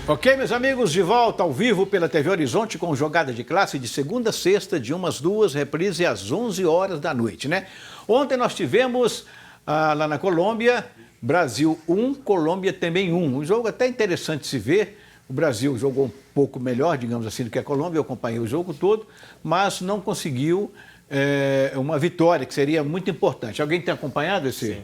Ok, meus amigos, de volta ao vivo pela TV Horizonte com jogada de classe de segunda a sexta, de umas 2, reprise às 11 horas da noite, né? Ontem nós tivemos lá na Colômbia, Brasil 1, Colômbia também 1. Um jogo até interessante de se ver. O Brasil jogou um pouco melhor, digamos assim, do que a Colômbia. Eu acompanhei o jogo todo, mas não conseguiu uma vitória, que seria muito importante. Alguém tem acompanhado esse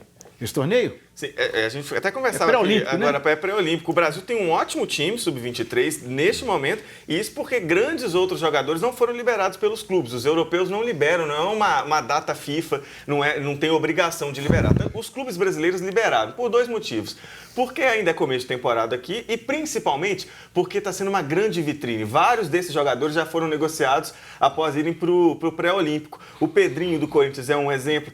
torneio? Sim, a gente até conversava aqui agora, né? É pré-olímpico. O Brasil tem um ótimo time, sub-23, neste momento, e isso porque grandes outros jogadores não foram liberados pelos clubes. Os europeus não liberam, não é uma data FIFA, não tem obrigação de liberar. Os clubes brasileiros liberaram, por 2 motivos. Porque ainda é começo de temporada aqui e, principalmente, porque está sendo uma grande vitrine. Vários desses jogadores já foram negociados após irem para o pré-olímpico. O Pedrinho do Corinthians é um exemplo,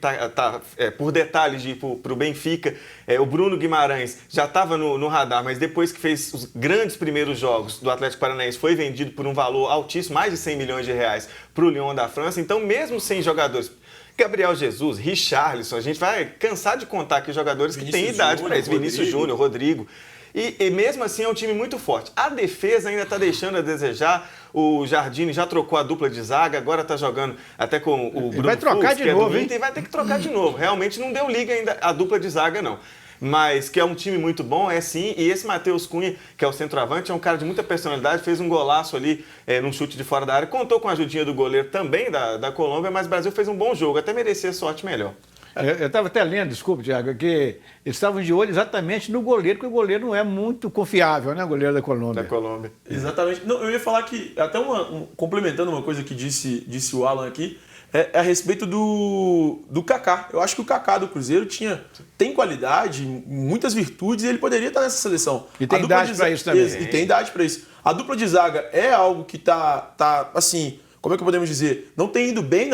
por detalhes de ir para o Benfica. O Bruno Guimarães já estava no radar, mas depois que fez os grandes primeiros jogos do Atlético Paranaense, foi vendido por um valor altíssimo, mais de 100 milhões de reais, para o Lyon da França. Então, mesmo sem jogadores, Gabriel Jesus, Richarlison, a gente vai cansar de contar aqui jogadores que têm idade para isso, Vinícius Júnior, Rodrigo. E mesmo assim é um time muito forte. A defesa ainda está deixando a desejar. O Jardine já trocou a dupla de zaga, agora está jogando até com o Bruno vai trocar Fux, de que novo, é do Inter, e vai ter que trocar de novo. Realmente não deu liga ainda a dupla de zaga, não. Mas que é um time muito bom, é sim. E esse Matheus Cunha, que é o centroavante, é um cara de muita personalidade, fez um golaço ali num chute de fora da área. Contou com a ajudinha do goleiro também da Colômbia, mas o Brasil fez um bom jogo, até merecia sorte melhor. Eu estava até lendo, desculpa, Thiago, que eles estavam de olho exatamente no goleiro, porque o goleiro não é muito confiável, né, o goleiro da Colômbia. Da Colômbia. Exatamente. Não, eu ia falar que, até complementando uma coisa que disse o Alan aqui, a respeito do Kaká. Eu acho que o Kaká do Cruzeiro tem qualidade, muitas virtudes, e ele poderia estar nessa seleção. E tem idade para isso também. E tem idade para isso. A dupla de zaga é algo que tá assim, como é que podemos dizer? Não tem ido bem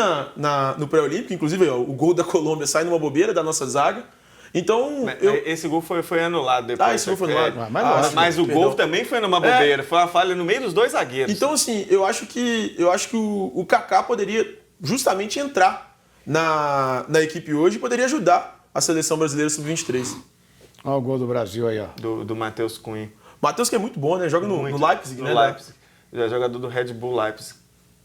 no pré-olímpico, inclusive o gol da Colômbia sai numa bobeira da nossa zaga. Então, esse gol foi anulado depois. Esse gol foi anulado. Mas o gol também foi numa bobeira, foi uma falha no meio dos 2 zagueiros. Então, assim, eu acho que o Kaká poderia justamente entrar na equipe hoje e poderia ajudar a seleção brasileira sub-23. Olha o gol do Brasil aí, ó. Do Matheus Cunha. Matheus que é muito bom, né? Joga no Leipzig, né? No Leipzig. Já é jogador do Red Bull Leipzig.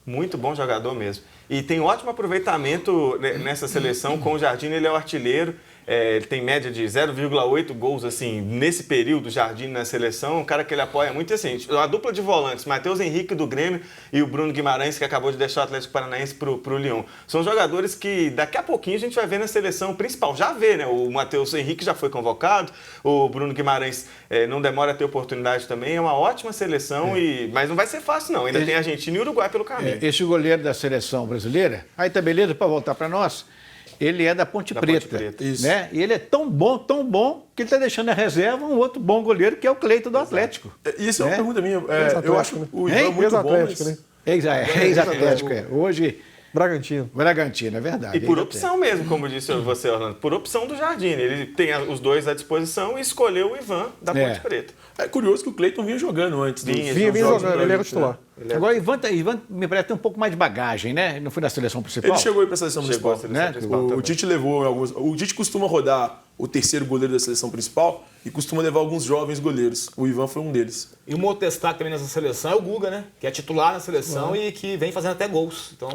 Muito bom jogador mesmo. E tem ótimo aproveitamento nessa seleção. Com o Jardine, ele é o artilheiro. Ele tem média de 0,8 gols, assim, nesse período, Jardine na seleção. Um cara que ele apoia muito, assim, a dupla de volantes, Matheus Henrique do Grêmio e o Bruno Guimarães, que acabou de deixar o Atlético Paranaense pro Lyon. São jogadores que daqui a pouquinho a gente vai ver na seleção principal. Já vê, né? O Matheus Henrique já foi convocado, o Bruno Guimarães não demora a ter oportunidade também. É uma ótima seleção, mas não vai ser fácil, não. Ainda tem Argentina e Uruguai pelo caminho. Esse goleiro da seleção brasileira, aí tá beleza para voltar para nós. Ele é da Ponte Preta, né? E ele é tão bom, que ele está deixando na reserva um outro bom goleiro, que é o Cleiton do Atlético. E isso é uma pergunta minha. Eu acho o Ivan muito bom, né? Ex-Atlético, Hoje... Bragantino, é verdade. E por opção mesmo, como disse você, Orlando, por opção do Jardine. Ele tem os dois à disposição e escolheu o Ivan da Ponte Preta. É curioso que o Cleiton vinha jogando antes. Vinha jogando, ele era titular. Agora o Ivan me parece ter um pouco mais de bagagem, né? Ele não foi na seleção principal? Ele chegou aí para a seleção principal. O Tite levou alguns... O Tite costuma rodar o terceiro goleiro da seleção principal e costuma levar alguns jovens goleiros. O Ivan foi um deles. E um outro destaque também nessa seleção é o Guga, né? Que é titular na seleção e que vem fazendo até gols. Então,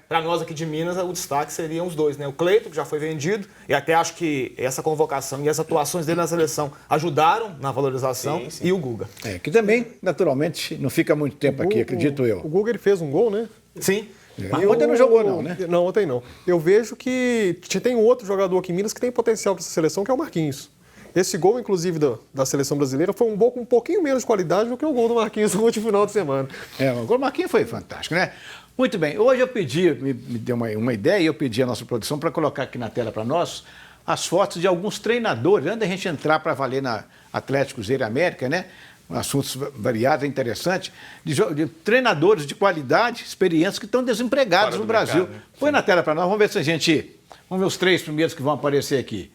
para nós aqui de Minas, o destaque seriam os dois, né? O Cleiton, que já foi vendido, e até acho que essa convocação e as atuações dele na seleção ajudaram na valorização, sim. E o Guga. Que também, naturalmente, não fica muito tempo aqui, acredito eu. O Guga, ele fez um gol, né? Sim. Mas ontem não jogou não, né? Não, ontem não. Eu vejo que tem um outro jogador aqui em Minas que tem potencial para essa seleção, que é o Marquinhos. Esse gol, inclusive, da seleção brasileira foi um gol com um pouquinho menos de qualidade do que o gol do Marquinhos no último final de semana. O gol do Marquinhos foi fantástico, né? Muito bem. Hoje eu pedi, me deu uma ideia, e eu pedi à nossa produção para colocar aqui na tela para nós as fotos de alguns treinadores, antes da gente entrar para valer na Atlético Cruzeiro e América, né? Assuntos variados, é interessante, de treinadores de qualidade, experiência, que estão desempregados no Brasil. Mercado, né? Põe na tela para nós, vamos ver se a gente... Vamos ver os 3 primeiros que vão aparecer aqui.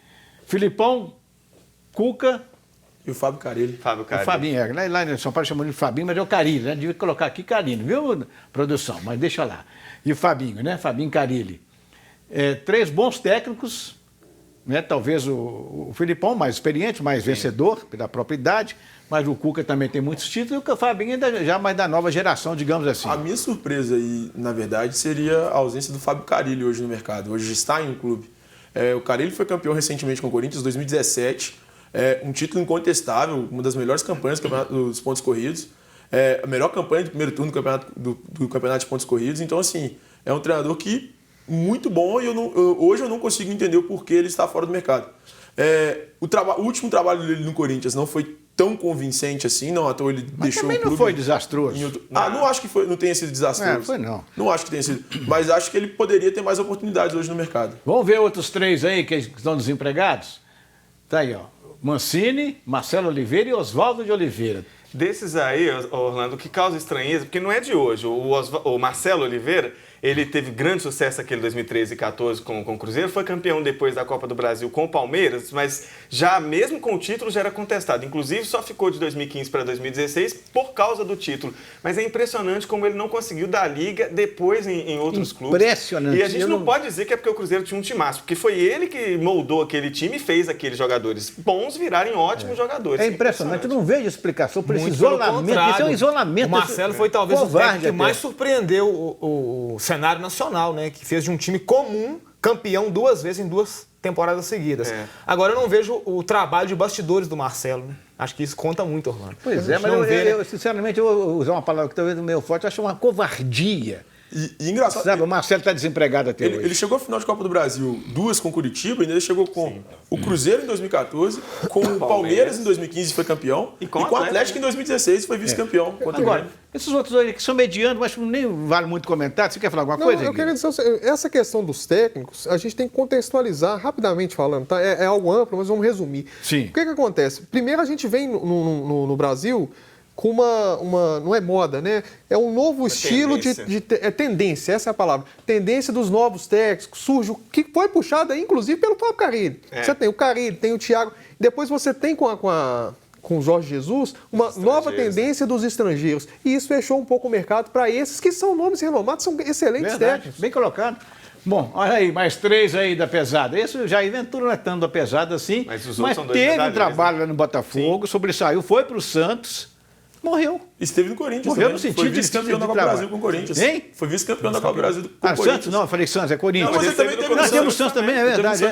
Filipão, Cuca... E o Fábio Carille. O Fabinho, lá em São Paulo chamam de Fabinho, mas é o Carille, né? Devia colocar aqui Carille, viu, produção? Mas deixa lá. E o Fabinho, né? Fabinho Carille. 3 bons técnicos né? Talvez o Filipão mais experiente, mais vencedor pela própria idade, mas o Cuca também tem muitos títulos e o Fabinho ainda já mais da nova geração, digamos assim. A minha surpresa aí, na verdade, seria a ausência do Fábio Carille hoje no mercado. Hoje está em um clube. O Carille foi campeão recentemente com o Corinthians, em 2017. Um título incontestável, uma das melhores campanhas dos pontos corridos. A melhor campanha de primeiro turno do campeonato de pontos corridos. Então, assim, é um treinador que muito bom e hoje eu não consigo entender o porquê ele está fora do mercado. O último trabalho dele no Corinthians não foi tão convincente assim, não à toa ele deixou também o clube. Não foi desastroso. Não acho que não tenha sido desastroso. Foi não. Não acho que tenha sido. Mas acho que ele poderia ter mais oportunidades hoje no mercado. Vamos ver outros 3 aí que estão desempregados? Tá aí, ó. Mancini, Marcelo Oliveira e Oswaldo de Oliveira. Desses aí, Orlando, o que causa estranheza, porque não é de hoje. O Marcelo Oliveira, ele teve grande sucesso aquele 2013 e 2014 com o Cruzeiro, foi campeão depois da Copa do Brasil com o Palmeiras, mas já mesmo com o título já era contestado. Inclusive só ficou de 2015 para 2016 por causa do título. Mas é impressionante como ele não conseguiu dar liga depois em outros clubes. Impressionante. E a gente não pode dizer que é porque o Cruzeiro tinha um timaço, porque foi ele que moldou aquele time e fez aqueles jogadores bons virarem ótimos jogadores. É impressionante, eu não vejo explicação por esse isolamento. Isso é um isolamento. O Marcelo foi talvez o técnico que mais até surpreendeu o cenário nacional, né? Que fez de um time comum campeão 2 vezes em 2 temporadas seguidas. Agora eu não vejo o trabalho de bastidores do Marcelo, né? Acho que isso conta muito, Orlando. Pois é, mas eu sinceramente, eu vou usar uma palavra que talvez no meio forte, eu acho uma covardia. E engraçado. Sabe, o Marcelo está desempregado até hoje. Ele chegou à final de Copa do Brasil 2 com o Curitiba, ainda ele chegou com o Cruzeiro em 2014, com o Palmeiras em 2015 foi campeão, e com o Atlético em 2016 foi vice-campeão. Agora, esses outros aí que são medianos, mas nem vale muito comentar. Você quer falar alguma coisa? Eu queria dizer, essa questão dos técnicos, a gente tem que contextualizar rapidamente falando, tá? É algo amplo, mas vamos resumir. Sim. O que acontece? Primeiro a gente vem no Brasil com não é moda, né? É um novo estilo de tendência, essa é a palavra. Tendência dos novos técnicos, surge, que foi puxada inclusive pelo Fábio Carille. Você tem o Carille, tem o Thiago, depois você tem com o Jorge Jesus uma nova tendência dos estrangeiros. E isso fechou um pouco o mercado para esses que são nomes renomados, são excelentes técnicos. Bem colocado. Bom, olha aí, mais 3 aí da pesada. Esse Jair Ventura não é tanto da pesada assim, mas teve um trabalho lá no Botafogo, sobressaiu, foi para o Santos. Morreu. Esteve no Corinthians. Morreu no sentido foi vice-campeão da Copa do Brasil com o Corinthians. Hein? Foi vice-campeão da Copa do Brasil com o Corinthians. Santos? Não, eu falei Santos, é Corinthians. Não, mas ele também teve Nós temos Santos também, é verdade.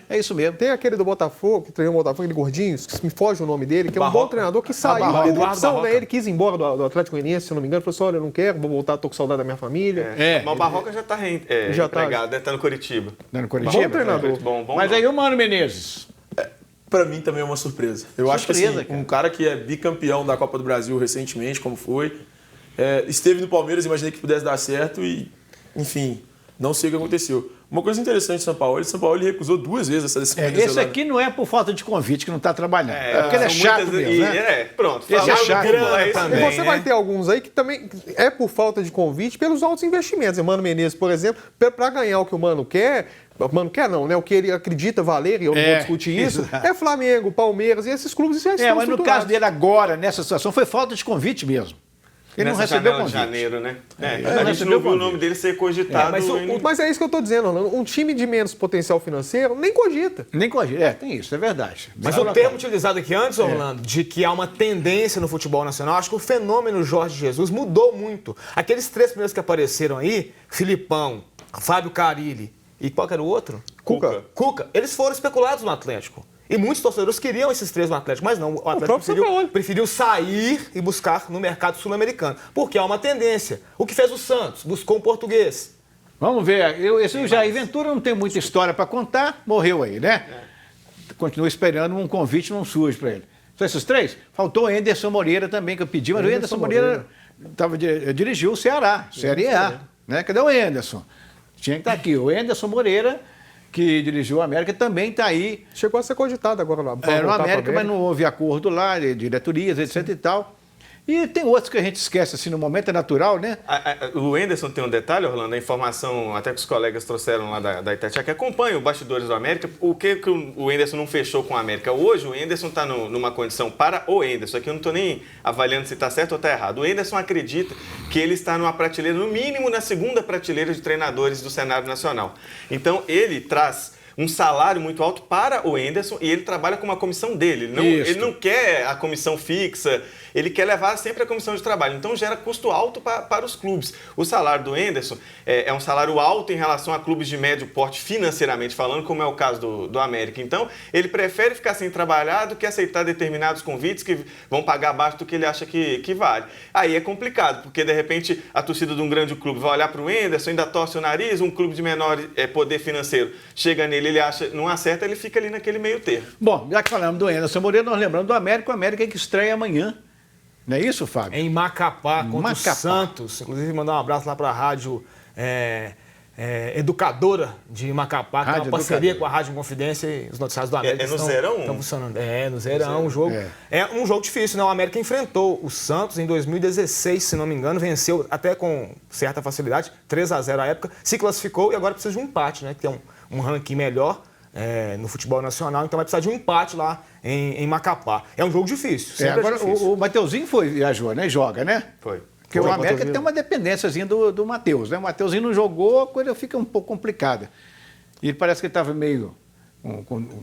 É isso mesmo. Tem aquele do Botafogo, que treinou o Botafogo, aquele gordinho, que me foge o nome dele, que é um bom treinador, que saiu da opção, né? Ele quis ir embora do Atlético Goianiense, se eu não me engano, falou assim, olha, eu não quero, vou voltar, tô com saudade da minha família. Mas o Barroca já está empregado, está no Curitiba. Está no Curitiba? Bom treinador. Mas aí o Mano Menezes? Para mim também é uma surpresa. Eu acho que assim, um cara que é bicampeão da Copa do Brasil recentemente, como foi, esteve no Palmeiras, imaginei que pudesse dar certo e, enfim, não sei o que aconteceu. Uma coisa interessante de São Paulo recusou 2 vezes essa decisão. Esse aqui não é por falta de convite que não está trabalhando. É porque ele é chato mesmo, né? Pronto. Esse é chato também. E você vai ter alguns aí que também é por falta de convite pelos altos investimentos. O Mano Menezes, por exemplo, para ganhar o que o Mano quer... O Mano quer não, né? O que ele acredita valer, e eu não vou discutir isso, é Flamengo, Palmeiras e esses clubes já estão mas no caso dele agora, nessa situação, foi falta de convite mesmo. Ele não recebeu convite. De janeiro, né? A gente não viu o nome dele ser cogitado. Mas é isso que eu estou dizendo, Orlando. Um time de menos potencial financeiro nem cogita. Nem cogita. Tem isso, é verdade. Mas o termo utilizado aqui antes, Orlando, de que há uma tendência no futebol nacional, acho que o fenômeno Jorge Jesus mudou muito. Aqueles 3 primeiros que apareceram aí, Filipão, Fábio Carille e qual que era o outro? Cuca. Eles foram especulados no Atlético. E muitos torcedores queriam esses 3 no Atlético, mas não. O Atlético preferiu sair e buscar no mercado sul-americano. Porque há uma tendência. O que fez o Santos? Buscou um português. Vamos ver. Esse Jair Ventura não tem muita história para contar. Morreu aí, né? Continua esperando um convite, não surge para ele. São esses 3? Faltou o Enderson Moreira também, que eu pedi, mas o Enderson Moreira dirigiu o Ceará, Série A. Né? Cadê o Enderson? Tinha que estar aqui. O Enderson Moreira, que dirigiu o América, também está aí. Chegou a ser cogitado agora lá. No América, mas não houve acordo lá, diretorias, etc e tal. E tem outros que a gente esquece, assim, no momento é natural, né? O Enderson tem um detalhe, Orlando, a informação até que os colegas trouxeram lá da Itatiaia, que acompanha o bastidores do América, o que o Enderson não fechou com o América. Hoje o Enderson está numa condição para o Enderson, aqui eu não estou nem avaliando se está certo ou está errado. O Enderson acredita que ele está numa prateleira, no mínimo na 2ª prateleira de treinadores do cenário nacional. Então ele traz um salário muito alto para o Henderson e ele trabalha com uma comissão dele. Ele não quer a comissão fixa, ele quer levar sempre a comissão de trabalho. Então gera custo alto para os clubes. O salário do Henderson é um salário alto em relação a clubes de médio porte financeiramente falando, como é o caso do América. Então ele prefere ficar sem trabalhar do que aceitar determinados convites que vão pagar abaixo do que ele acha que vale. Aí é complicado, porque de repente a torcida de um grande clube vai olhar para o Henderson, ainda torce o nariz, um clube de menor poder financeiro chega nele, ele acha, não acerta, ele fica ali naquele meio termo. Bom, já que falamos do Henderson Moreira, nós lembramos do América, o América que estreia amanhã. Não é isso, Fábio? Em Macapá, contra o Santos. Inclusive, mandar um abraço lá para a rádio Educadora de Macapá, que é uma parceria com a Rádio Confidência e os noticiários do América. É no Zerão? Estão funcionando. No Zerão, o jogo. É um jogo difícil, né? O América enfrentou o Santos em 2016, se não me engano, venceu até com certa facilidade, 3-0 à época, se classificou e agora precisa de um empate, né? Que tem um ranking melhor. No futebol nacional, então vai precisar de um empate lá em Macapá. É um jogo difícil. Agora o Mateuzinho viajou, né? Joga, né? Foi. Porque o América tem uma dependênciazinha do Matheus, né? O Mateuzinho não jogou, a coisa fica um pouco complicada. E parece que ele estava meio...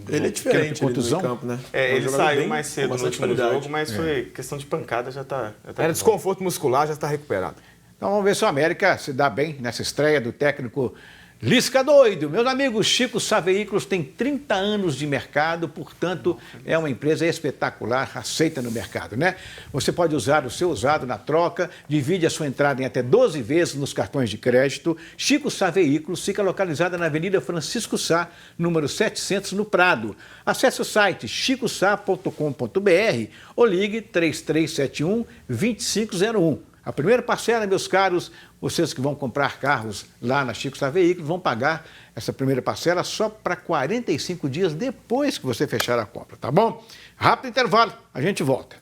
ele é diferente contusão. No campo, né? Ele saiu mais cedo no último jogo, mas foi questão de pancada, já tá era desconforto muscular, já está recuperado. Então vamos ver se o América se dá bem nessa estreia do técnico Lisca doido. Meus amigos, Chico Sá Veículos tem 30 anos de mercado, portanto, é uma empresa espetacular, aceita no mercado, né? Você pode usar o seu usado na troca, divide a sua entrada em até 12 vezes nos cartões de crédito. Chico Sá Veículos fica localizada na Avenida Francisco Sá, número 700, no Prado. Acesse o site chicosá.com.br ou ligue 3371-2501. A primeira parcela, meus caros, vocês que vão comprar carros lá na Chico Sá Veículos vão pagar essa primeira parcela só para 45 dias depois que você fechar a compra, tá bom? Rápido intervalo, a gente volta.